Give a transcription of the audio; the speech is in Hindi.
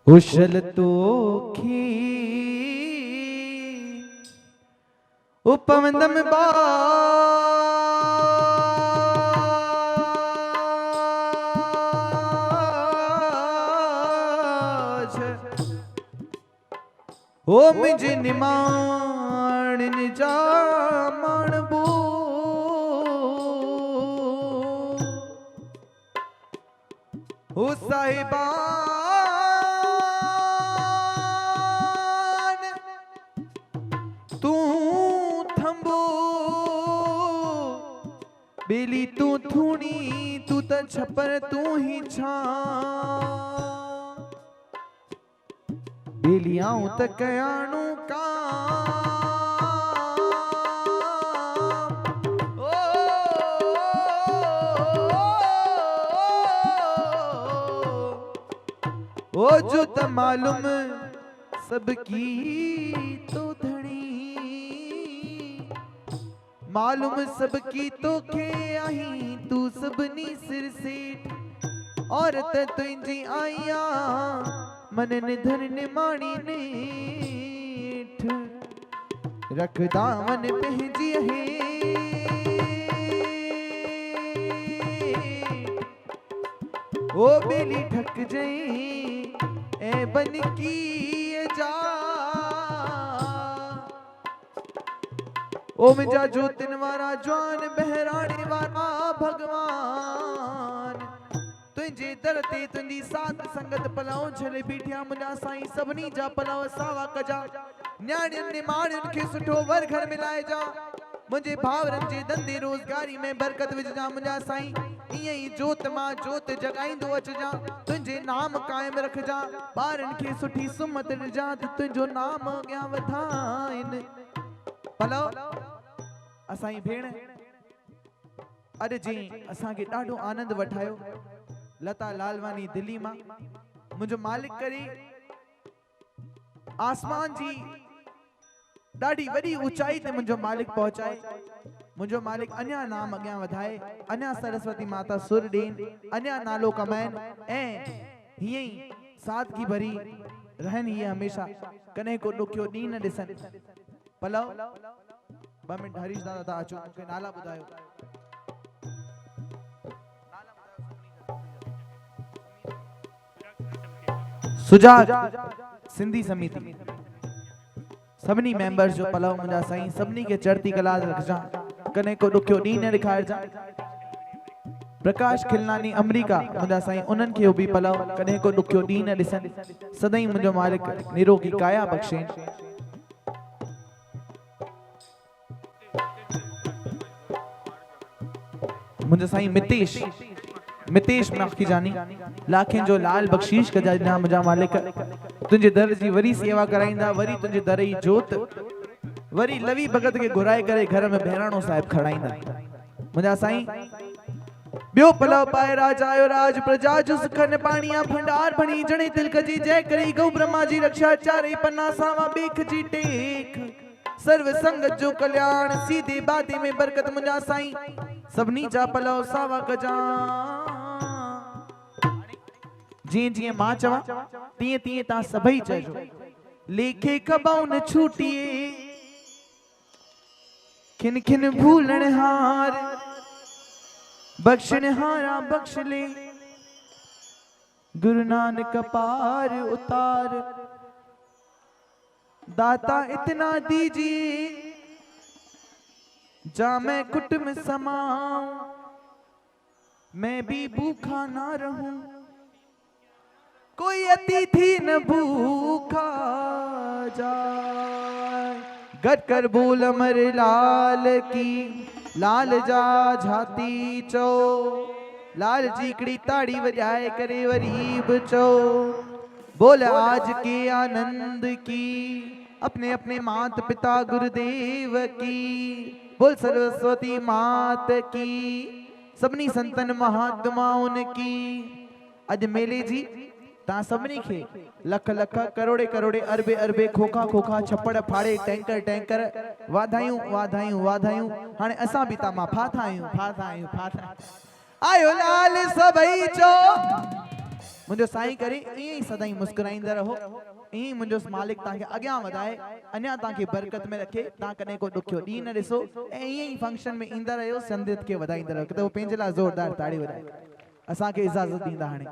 उछल तोखी उपवंदम बाज ओ मुझे निमाण निजामण बो ओ साहिबान तू थंबो बेली तू थूणी तू त छपर तू ही छा बेलियां त कयाणू का ओ जो त मालूम सबकी तो धनी मालूम सबकी तो के आई तू सबनी सिर सेठ औरत तुझी आया मन निधन निमाणी नेठ रखदा मन पहजी है ओ बेली ठक जई ए बन की जा ओ मुझा जोतिन वारा जवान बहराने वारा भगवान तुझे दर ते तुझी साथ संगत पलाओ छले बीठिया मुझा साईं सबनी जा पलाओ सावा कजा न्याणियन ने माणियन खे सुठो वर घर मिलाए जा मुझे भावरन जे धंधे रोजगारी में बरकत विझा मुझा साईं इए ही जोत मां जोत जगाईंदो अचजा तुझे नाम कायम रखजा बारन खे सुठी सुमत ॾिजा तुझो नाम अॻियां वधाइन पलो असाई भेण अरे जी असा के ॾाढो आनंद वठायो लता लालवानी दिल्ली मां मुझो मालिक करे आसमान जी ॾाढी वॾी ऊंचाई ते मुझो मालिक पहुंचाए मुझो मालिक अन्या नाम अॻियां वधाए अन्या सरस्वती माता सुर ॾेन अन्या नालो कमाइन ऐं हीअं ई सादगी भरी रहन ये हमेशा कने को ॾुखियो ॾींहुं न ॾिसन पलव 2 मिनट हरीश दादा ता अचो मूंखे नाला ॿुधायो सुजाग सिंधी समिति सबनी मेंबर्स जो पलव मुंजा साईं सबनी के चढ़ती कला रखजा कने को ॾुखियो ॾींहुं न ॾेखारजा प्रकाश खिलनानी अमेरिका मुंजा साईं उन्हनि खे बि पलव कने को ॾुखियो ॾींहुं न ॾिसन सदाई मुंजो मालिक निरोगी काया बख्शेन मुंजा साईं मितेश मखी जानी लाखें जो लाल बख्शीश कजा ॾिना मुंजा मालिक तुझे दर जी वरी सेवा कराईंदा वरी तुझे दर जी जोत वरी लवी भगत के घुराए करे घर में बहराणो साहिब खड़ाईंदा मुंजा साईं बियो पलव पाए राज आयो राज प्रजा जो सुखन पाणिया भंडार भणी जणे तिलक जी जय करी गौ ब्रह्मा जी रक्षा चारे पन्ना सावा बेख जी टेक सर्व संगत जो कल्याण सीधे बाते में बरकत मुंजा साईं सबनी जा पलव सावा कजा जी जी मां चवा तीए तीए ता सभई चजो लेखे कबाउ न छूटिए खिन खिन भूलण हार बख्शण हारा बख्श ले गुरु नानक पार उतार दाता इतना दीजिए जा मैं कुट में समाऊं मैं भी भूखा ना रहूं कोई अतिथि न भूखा जाए गट कर बोल अमर लाल की लाल जा झाती चो लाल जी कड़ी ताड़ी बजाए करे वरीब चो बोल आज के आनंद की अपने अपने मात पिता गुरुदेव की बोल सरस्वती मात की सबनी संतन महात्माउन की अज मेले जी ता सबनी खे लख लख करोड़े करोड़े अरबे अरबे खोखा खोखा छप्पड़ फाड़े टैंकर टैंकर वाधायूं वाधायूं वाधायूं हाने असां भी ता मां फाथा आयूं आयो लाल सभई चो मुझो साईं करे ई सदाई मुस्कुराइंदा रहो ई मुझो मालिक ताके अग्यां वधाए अन्या ताके बरकत में रखे ता कने को दुखियो दी न ॾिसो ऐं ई फंक्शन में इंदा रहो संदित के वधाइंदा रहो त वो पेंजे ला जोरदार ताड़ी वधाए असा के इजाजत दींदा हाणे।